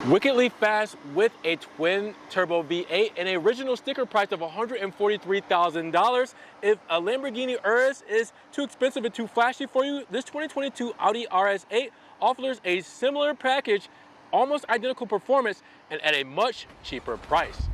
Wickedly fast with a twin turbo V8 and an original sticker price of $143,000. If a Lamborghini Urus is too expensive and too flashy for you, this 2022 Audi RS8 offers a similar package, almost identical performance, and at a much cheaper price.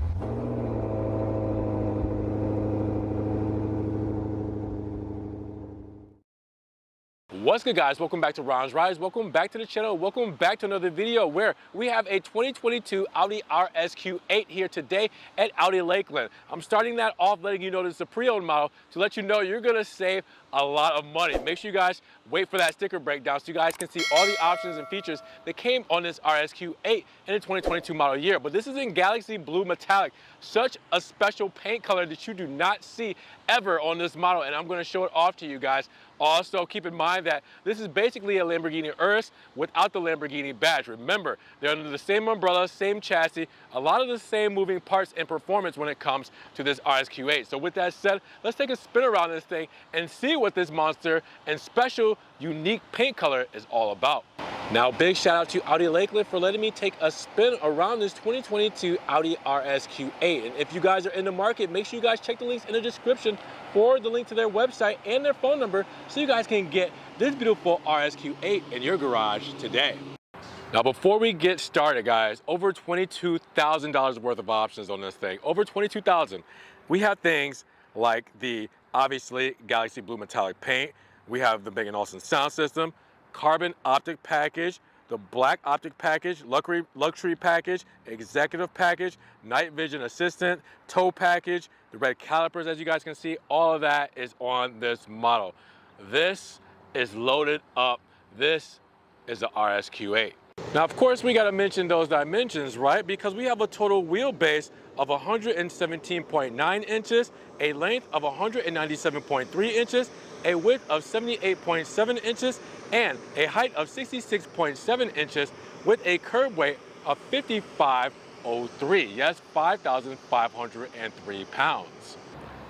What's good, guys? Welcome back to Ron's Rides. Welcome back to the channel. Welcome back to another video where we have a 2022 Audi RSQ8 here today at Audi Lakeland. I'm starting that off letting you know this is a pre-owned model to let you know you're gonna save a lot of money. Make sure you guys wait for that sticker breakdown so you guys can see all the options and features that came on this RSQ8 in the 2022 model year. But this is in Galaxy Blue Metallic, such a special paint color that you do not see ever on this model, and I'm gonna show it off to you guys. Also, keep in mind that this is basically a Lamborghini Urus without the Lamborghini badge. Remember, they're under the same umbrella, same chassis, a lot of the same moving parts and performance when it comes to this RSQ8. So with that said, let's take a spin around this thing and see what this monster and special, unique paint color is all about. Now, big shout out to Audi Lakeland for letting me take a spin around this 2022 Audi RSQ8. And if you guys are in the market, make sure you guys check the links in the description for the link to their website and their phone number so you guys can get this beautiful RSQ8 in your garage today. Now, before we get started, guys, over $22,000 worth of options on this thing. Over $22,000. We have things like the, obviously, Galaxy Blue Metallic paint. We have the Bang & Olufsen sound system, carbon optic package, the black optic package, luxury package, executive package, night vision assistant, tow package, the red calipers, as you guys can see, all of that is on this model. This is loaded up. This is the RSQ8. Now, of course, we got to mention those dimensions, right? Because we have a total wheelbase of 117.9 inches, a length of 197.3 inches, a width of 78.7 inches, and a height of 66.7 inches with a curb weight of 5,503. Yes, 5,503 pounds.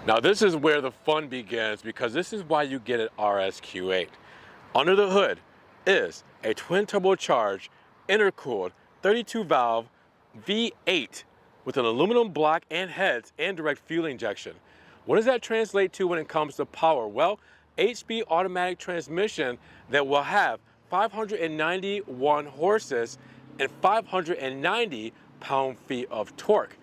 Now, this is where the fun begins because this is why you get an RSQ8. Under the hood is a twin turbocharged, intercooled 32-valve V8 with an aluminum block and heads and direct fuel injection. What does that translate to when it comes to power? Well, 8-speed automatic transmission that will have 591 horses and 590 pound-feet of torque.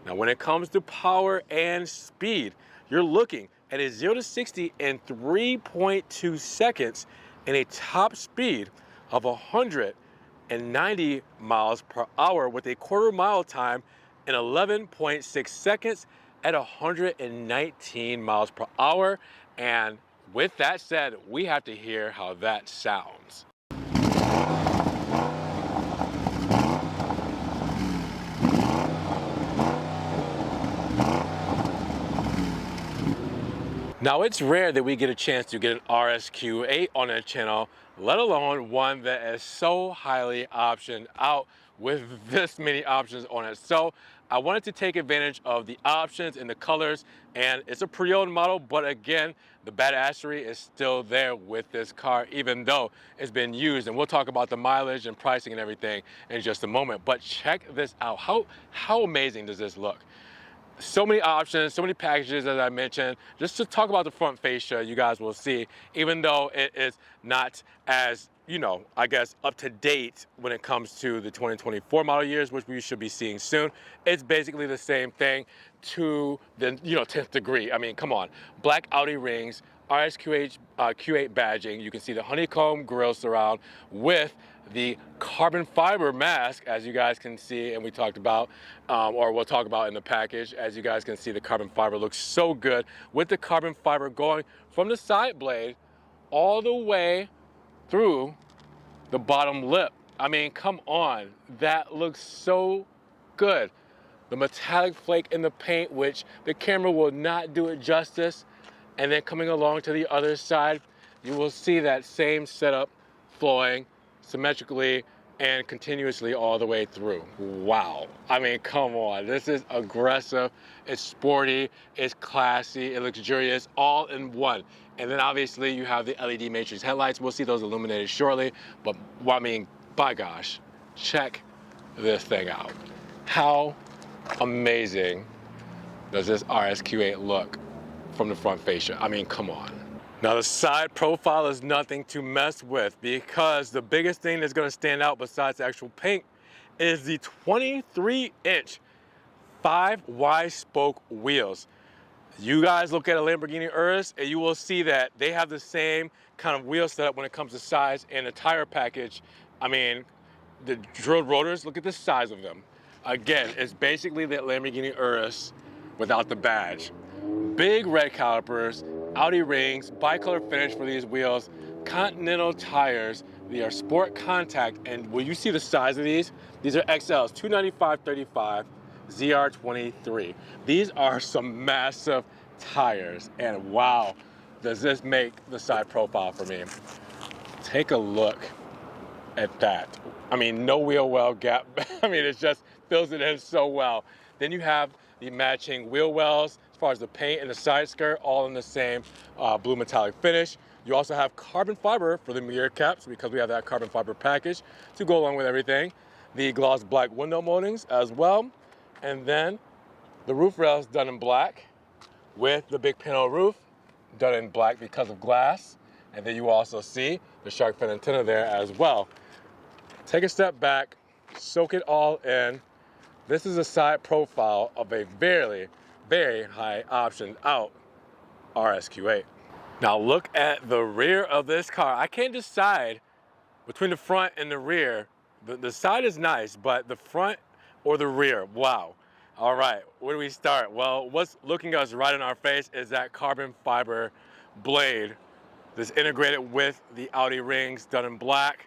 Now, when it comes to power and speed, you're looking at a 0 to 60 in 3.2 seconds and a top speed of 190 miles per hour with a quarter-mile time in 11.6 seconds at 119 miles per hour. And with that said, we have to hear how that sounds. Now, it's rare that we get a chance to get an RSQ8 on our channel, let alone one that is so highly optioned out with this many options on it. So I wanted to take advantage of the options and the colors, and it's a pre-owned model, but again, the badassery is still there with this car, even though it's been used. And we'll talk about the mileage and pricing and everything in just a moment. But check this out. How amazing does this look? So many options, so many packages, as I mentioned. Just to talk about the front fascia, you guys will see, even though it is not as, you know, I guess up to date when it comes to the 2024 model years, which we should be seeing soon. It's basically the same thing to the, 10th degree. I mean, come on. Black Audi rings, RSQ8 Q8 badging. You can see the honeycomb grille surround with the carbon fiber mask, as you guys can see, and we talked about, or we'll talk about in the package. As you guys can see, the carbon fiber looks so good with the carbon fiber going from the side blade all the way through the bottom lip. I mean, come on, that looks so good. The metallic flake in the paint, which the camera will not do it justice. And then coming along to the other side, you will see that same setup flowing symmetrically and continuously all the way through. Wow. I mean, come on. This is aggressive. It's sporty. It's classy. It's luxurious, all in one. And then obviously you have the LED matrix headlights. We'll see those illuminated shortly. But I mean, by gosh, check this thing out. How amazing does this RSQ8 look from the front fascia? I mean, come on. Now the side profile is nothing to mess with, because the biggest thing that's gonna stand out besides the actual paint is the 23-inch 5 wide spoke wheels. You guys look at a Lamborghini Urus and you will see that they have the same kind of wheel setup when it comes to size and the tire package. I mean, the drilled rotors, look at the size of them. Again, it's basically the Lamborghini Urus without the badge. Big red calipers, Audi rings, bicolor finish for these wheels, Continental tires. They are sport contact, and when you see the size of these are XLs, 295/35, ZR23. These are some massive tires, and wow, does this make the side profile for me. Take a look at that. I mean, no wheel well gap. I mean, it just fills it in so well. Then you have the matching wheel wells as far as the paint and the side skirt, all in the same blue metallic finish. You also have carbon fiber for the mirror caps, because we have that carbon fiber package to go along with everything. The gloss black window moldings as well. And then the roof rails done in black with the big panel roof done in black because of glass. And then you also see the shark fin antenna there as well. Take a step back, soak it all in. This is a side profile of a very, very high option out RSQ8. Now look at the rear of this car. I can't decide between the front and the rear. The side is nice, but the front or the rear, wow. All right, where do we start? Well, what's looking us right in our face is that carbon fiber blade that's integrated with the Audi rings done in black.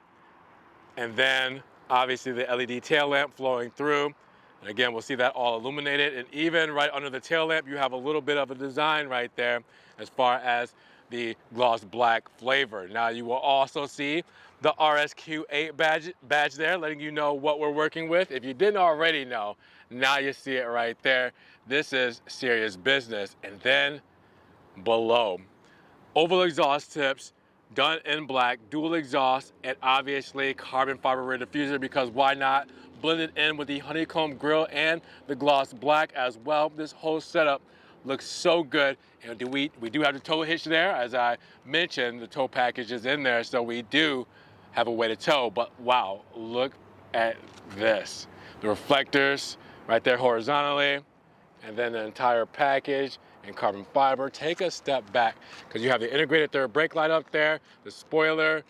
And then obviously the LED tail lamp flowing through. And again, we'll see that all illuminated. And even right under the tail lamp, you have a little bit of a design right there as far as the gloss black flavor. Now you will also see the RSQ8 badge there, letting you know what we're working with. If you didn't already know, now you see it right there. This is serious business. And then below, oval exhaust tips, done in black, dual exhaust, and obviously carbon fiber rear diffuser, because why not? Blended in with the honeycomb grille and the gloss black as well. This whole setup looks so good. And we do have the tow hitch there. As I mentioned, the tow package is in there, so we do have a way to tow. But wow, look at this. The reflectors right there horizontally, and then the entire package in carbon fiber. Take a step back, because you have the integrated third brake light up there, the spoiler,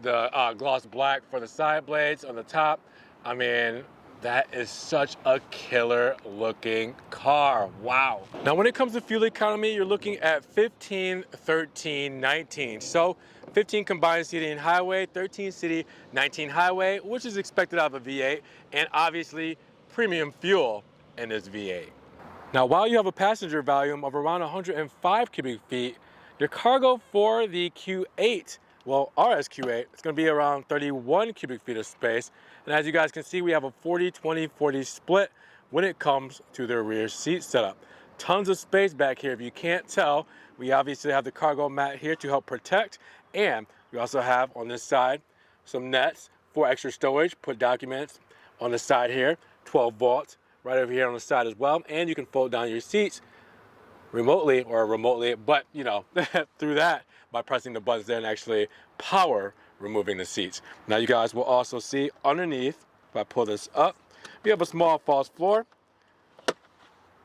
the gloss black for the side blades on the top. I mean, that is such a killer looking car. Wow. Now when it comes to fuel economy, you're looking at 15, 13, 19. So 15 combined city and highway, 13 city, 19 highway, which is expected out of a V8, and obviously premium fuel in this V8. Now while you have a passenger volume of around 105 cubic feet, your cargo for the Q8, well, RSQ8, it's going to be around 31 cubic feet of space. And as you guys can see, we have a 40-20-40 split when it comes to the rear seat setup. Tons of space back here. If you can't tell, we obviously have the cargo mat here to help protect. And we also have on this side some nets for extra storage. Put documents on the side here, 12 volts right over here on the side as well. And you can fold down your seats remotely, but you know, through that by pressing the buttons there and actually power removing the seats. Now you guys will also see underneath, if I pull this up, we have a small false floor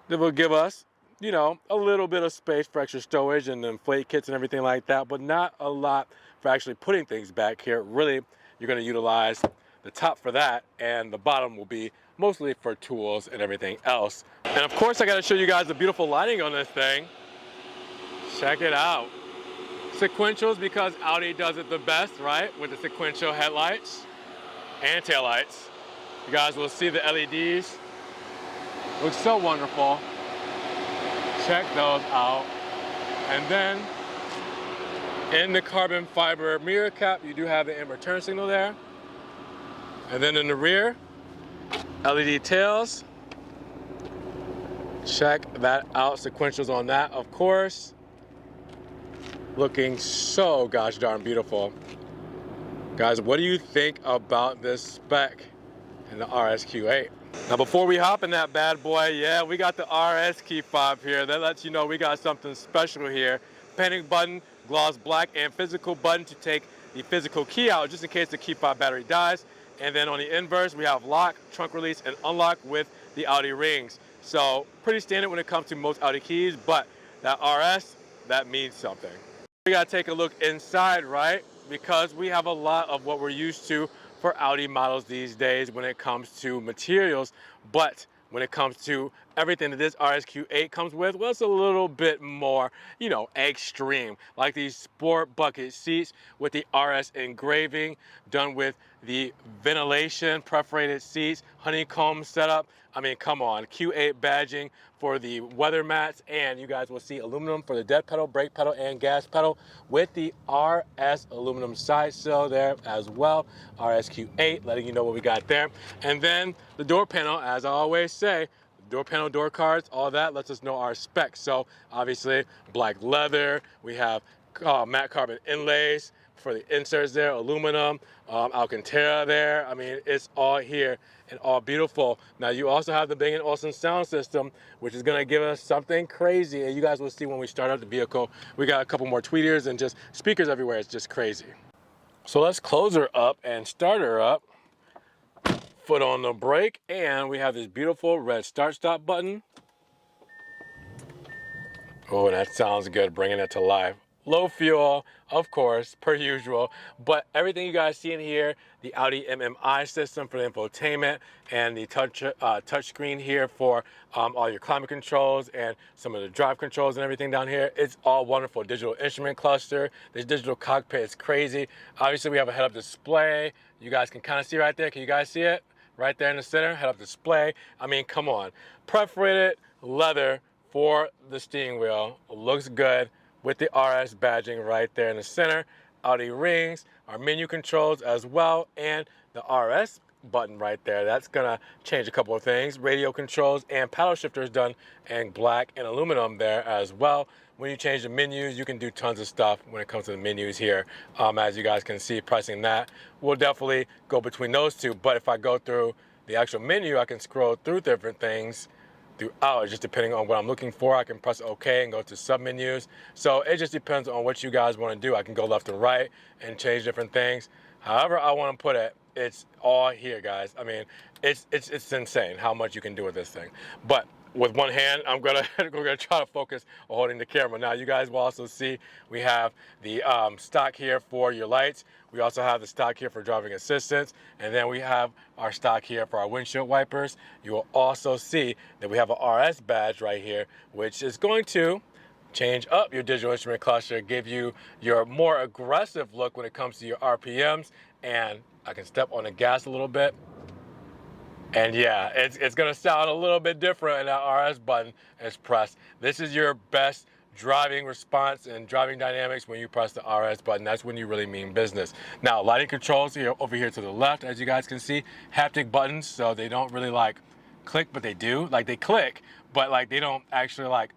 that will give us, you know, a little bit of space for extra storage and inflate kits and everything like that, but not a lot for actually putting things back here. Really, you're going to utilize the top for that, and the bottom will be mostly for tools and everything else. And of course, I got to show you guys the beautiful lighting on this thing. Check it out. Sequentials, because Audi does it the best, right? With the sequential headlights and taillights. You guys will see the LEDs. Looks so wonderful. Check those out. And then in the carbon fiber mirror cap, you do have the inward turn signal there. And then in the rear, LED tails. Check that out. Sequentials on that, of course. Looking so gosh darn beautiful. Guys, what do you think about this spec? in the RSQ8. Now before we hop in that bad boy, yeah, we got the RS key fob here. That lets you know we got something special here. Panic button, gloss black, and physical button to take the physical key out just in case the key fob battery dies. And then on the inverse, we have lock, trunk release, and unlock with the Audi rings. So pretty standard when it comes to most Audi keys, but that RS, that means something. We gotta take a look inside, right? Because we have a lot of what we're used to for Audi models these days when it comes to materials, but when it comes to everything that this RSQ8 comes with, well, it's a little bit more, you know, extreme. Like these sport bucket seats with the RS engraving, done with the ventilation, perforated seats, honeycomb setup. I mean, come on, Q8 badging for the weather mats, and you guys will see aluminum for the dead pedal, brake pedal, and gas pedal with the RS aluminum side sill there as well. RSQ8, letting you know what we got there. And then the door panel, as I always say, door panel, door cards, all that lets us know our specs. So obviously black leather, we have matte carbon inlays for the inserts there, aluminum, Alcantara there. I mean, it's all here and all beautiful. Now you also have the Bang & Olufsen sound system, which is gonna give us something crazy, and you guys will see when we start up the vehicle. We got a couple more tweeters and just speakers everywhere. It's just crazy. So let's close her up and start her up. Foot on the brake, and we have this beautiful red start stop button. Oh, that sounds good, bringing it to life. Low fuel, of course, per usual, but everything you guys see in here, the Audi MMI system for the infotainment, and the touch screen here for all your climate controls and some of the drive controls and everything down here. It's all wonderful. Digital instrument cluster, this digital cockpit is crazy. Obviously, we have a head-up display. You guys can kind of see right there. Can you guys see it? Right there in the center, head-up display. I mean, come on. Perforated leather for the steering wheel. Looks good with the RS badging right there in the center. Audi rings, our menu controls as well, and the RS button right there. That's gonna change a couple of things. Radio controls and paddle shifters done in black and aluminum there as well. When you change the menus, you can do tons of stuff when it comes to the menus here. As you guys can see, pressing that will definitely go between those two. But if I go through the actual menu, I can scroll through different things throughout, just depending on what I'm looking for. I can press OK and go to sub-menus. So it just depends on what you guys want to do. I can go left and right and change different things. However I want to put it, it's all here, guys. I mean, it's insane how much you can do with this thing. But with one hand, we're gonna try to focus on holding the camera. Now, you guys will also see we have the stock here for your lights. We also have the stock here for driving assistance, and then we have our stock here for our windshield wipers. You will also see that we have a RS badge right here, which is going to change up your digital instrument cluster, give you your more aggressive look when it comes to your RPMs. And I can step on the gas a little bit. And yeah, it's gonna sound a little bit different when that RS button is pressed. This is your best driving response and driving dynamics when you press the RS button. That's when you really mean business. Now, lighting controls here over here to the left, as you guys can see, haptic buttons, so they don't really like click, but they do. Like they click, but like they don't actually like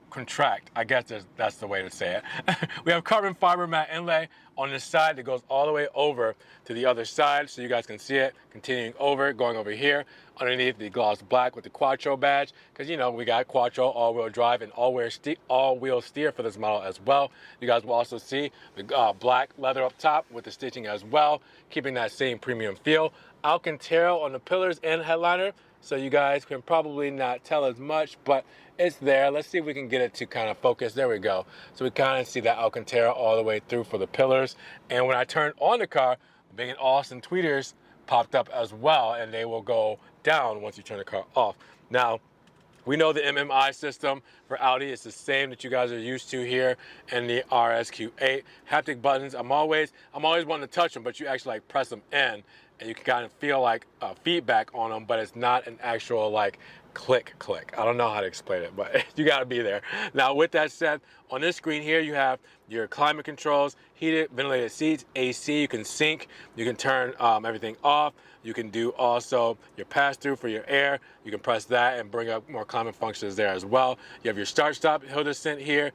contract. I guess that's the way to say it. We have carbon fiber matte inlay on this side that goes all the way over to the other side, so you guys can see it continuing over, going over here underneath the gloss black with the Quattro badge, because you know we got Quattro all-wheel drive and all-wheel steer for this model as well. You guys will also see the black leather up top with the stitching as well, keeping that same premium feel. Alcantara on the pillars and headliner, so you guys can probably not tell as much, but it's there. Let's see if we can get it to kind of focus. There we go. So we kind of see that Alcantara all the way through for the pillars. And when I turn on the car, the Bang & Olufsen tweeters popped up as well, and they will go down once you turn the car off. Now, we know the MMI system for Audi is the same that you guys are used to here in the RSQ8. Haptic buttons, I'm always wanting to touch them, but you actually like press them in, and you can kind of feel like feedback on them, but it's not an actual like click. I don't know how to explain it, but you got to be there. Now, with that said, on this screen here, you have your climate controls, heated, ventilated seats, AC. You can sync. You can turn everything off. You can do also your pass-through for your air. You can press that and bring up more climate functions there as well. You have your start-stop hill descent here.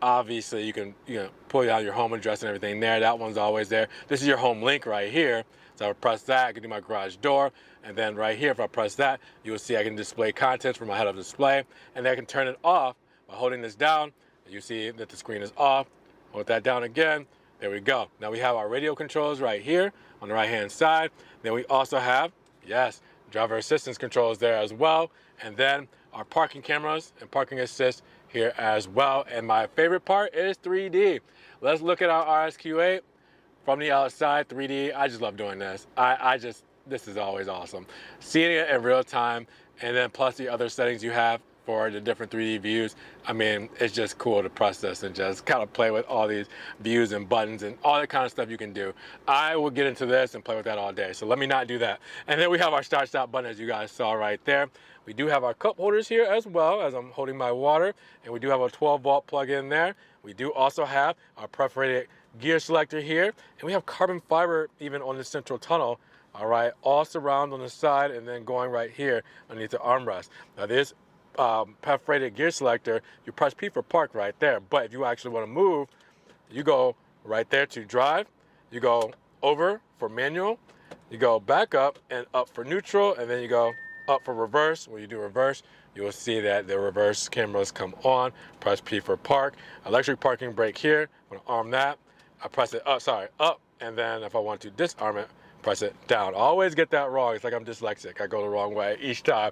Obviously, you can pull out your home address and everything there. That one's always there. This is your home link right here. So I would press that. I can do my garage door. And then right here, if I press that, you will see I can display contents from my head-up display, and then I can turn it off by holding this down. You see that the screen is off. Hold that down again. There we go. Now we have our radio controls right here on the right-hand side. Then we also have, yes, driver assistance controls there as well. And then our parking cameras and parking assist here as well. And my favorite part is 3D. Let's look at our RSQ8 from the outside, 3D. I just love doing this. This is always awesome. Seeing it in real time, and then plus the other settings you have for the different 3D views. I mean, it's just cool to press this and just kind of play with all these views and buttons and all that kind of stuff you can do. I will get into this and play with that all day, so let me not do that. And then we have our start-stop button, as you guys saw right there. We do have our cup holders here as well, as I'm holding my water, and we do have a 12-volt plug in there. We do also have our perforated gear selector here, and we have carbon fiber even on the central tunnel. All right, all surround on the side and then going right here underneath the armrest. Now this perforated gear selector, you press P for park right there, but if you actually want to move, you go right there to drive, you go over for manual, you go back up and up for neutral, and then you go up for reverse. When you do reverse, you will see that the reverse cameras come on. Press P for park. Electric parking brake here. I'm going to arm that. I press it up, and then if I want to disarm it, press it down. I always get that wrong. It's like I'm dyslexic. I go the wrong way each time.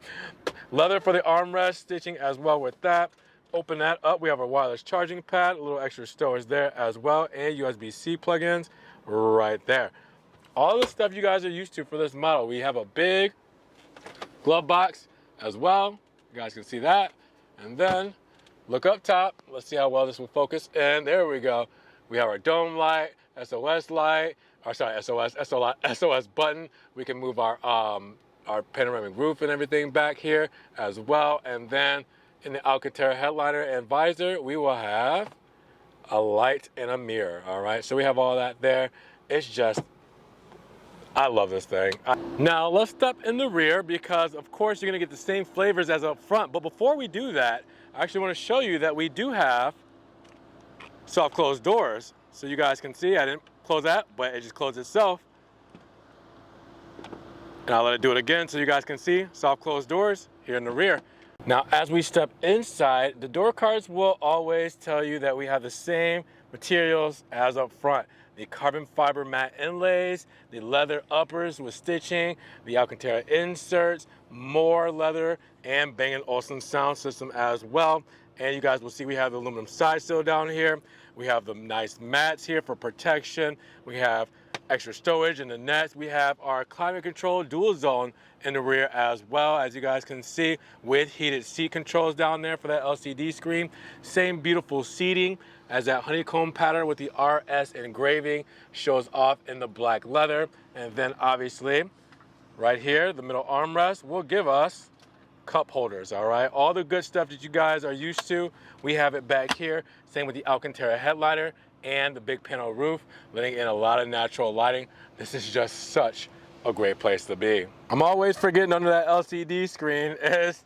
Leather for the armrest, stitching as well with that. Open that up. We have a wireless charging pad, a little extra storage there as well, and USB-C plugins right there. All the stuff you guys are used to for this model. We have a big glove box as well. You guys can see that. And then look up top. Let's see how well this will focus. And there we go. We have our dome light, SOS light, SOS button. We can move our panoramic roof and everything back here as well. And then in the Alcantara headliner and visor, we will have a light and a mirror. All right, so we have all that there. It's just, I love this thing. Now let's step in the rear, because of course you're gonna get the same flavors as up front. But before we do that, I actually want to show you that we do have soft closed doors. So you guys can see, I didn't close that, but it just closed itself. And I'll let it do it again so you guys can see soft closed doors here in the rear. Now, as we step inside, the door cards will always tell you that we have the same materials as up front. The carbon fiber matte inlays, the leather uppers with stitching, the Alcantara inserts, more leather, and Bang & Olufsen sound system as well. And you guys will see we have the aluminum side sill down here. We have the nice mats here for protection. We have extra stowage in the nets. We have our climate control dual zone in the rear as well, as you guys can see, with heated seat controls down there for that LCD screen. Same beautiful seating as that honeycomb pattern with the RS engraving shows off in the black leather. And then obviously right here, the middle armrest will give us cup holders. All right, all the good stuff that you guys are used to, we have it back here. Same with the Alcantara headliner and the big panel roof, letting in a lot of natural lighting. This is just such a great place to be. I'm always forgetting under that LCD screen is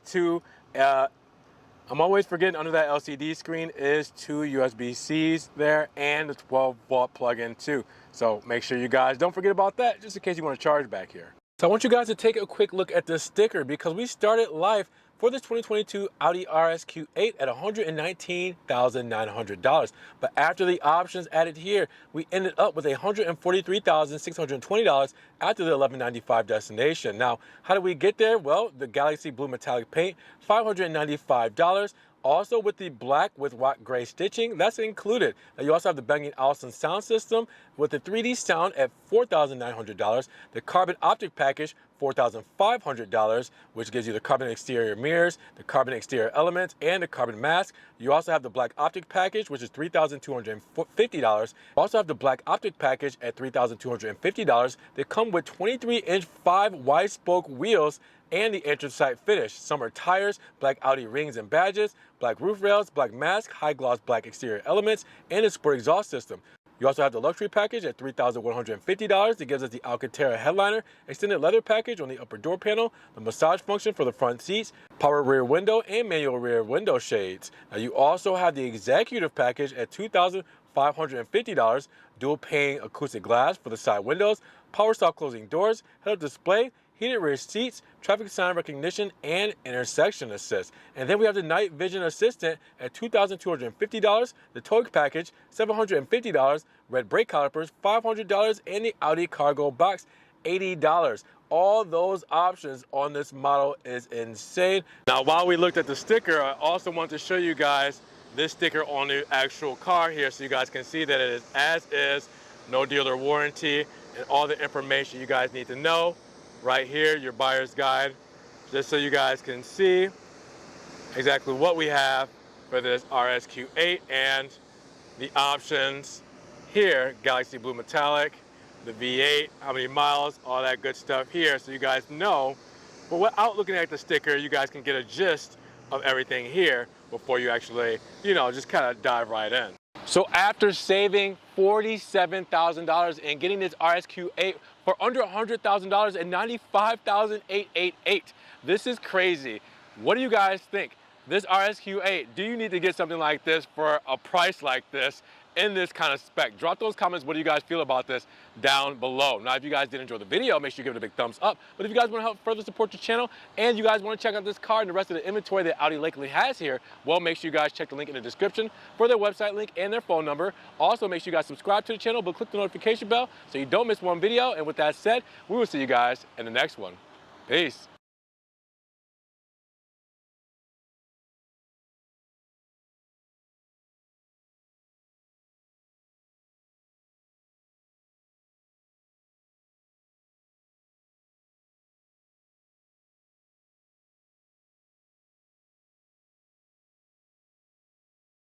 two USB-Cs there and the 12-volt plug-in too. So make sure you guys don't forget about that, just in case you want to charge back here. So I want you guys to take a quick look at this sticker, because we started life for this 2022 Audi RSQ8 at $119,900. But after the options added here, we ended up with $143,620 after the $1,195 destination. Now, how did we get there? Well, the Galaxy Blue metallic paint, $595. Also with the black with white gray stitching, that's included. Now you also have the Bang & Olufsen sound system with the 3D sound at $4,900. The carbon optic package, $4,500, which gives you the carbon exterior mirrors, the carbon exterior elements, and the carbon mask. You also have the black optic package, which is $3,250. You also have the black optic package at $3,250. They come with 23-inch 5 wide spoke wheels and the anthracite finish. Summer tires, black Audi rings and badges, black roof rails, black mask, high gloss black exterior elements, and a sport exhaust system. You also have the luxury package at $3,150 that gives us the Alcantara headliner, extended leather package on the upper door panel, the massage function for the front seats, power rear window, and manual rear window shades. Now you also have the executive package at $2,550, dual pane acoustic glass for the side windows, power soft closing doors, head-up display, heated rear seats, traffic sign recognition, and intersection assist. And then we have the night vision assistant at $2,250, the towing package, $750, red brake calipers, $500, and the Audi cargo box, $80. All those options on this model is insane. Now, while we looked at the sticker, I also want to show you guys this sticker on the actual car here so you guys can see that it is as is, no dealer warranty, and all the information you guys need to know right here, your buyer's guide, just so you guys can see exactly what we have for this RSQ8 and the options here, Galaxy Blue Metallic, the V8, how many miles, all that good stuff here, so you guys know. But without looking at the sticker, you guys can get a gist of everything here before you actually, just kind of dive right in. So after saving $47,000 and getting this RSQ8 for under $100,000 and $95,888, this is crazy. What do you guys think? This RSQ8, do you need to get something like this for a price like this in this kind of spec? Drop those comments. What do you guys feel about this down below? Now, if you guys did enjoy the video, make sure you give it a big thumbs up. But if you guys want to help further support the channel and you guys want to check out this car and the rest of the inventory that Audi Lakeland has here, well, make sure you guys check the link in the description for their website link and their phone number. Also, make sure you guys subscribe to the channel, but click the notification bell so you don't miss one video. And with that said, we will see you guys in the next one. Peace.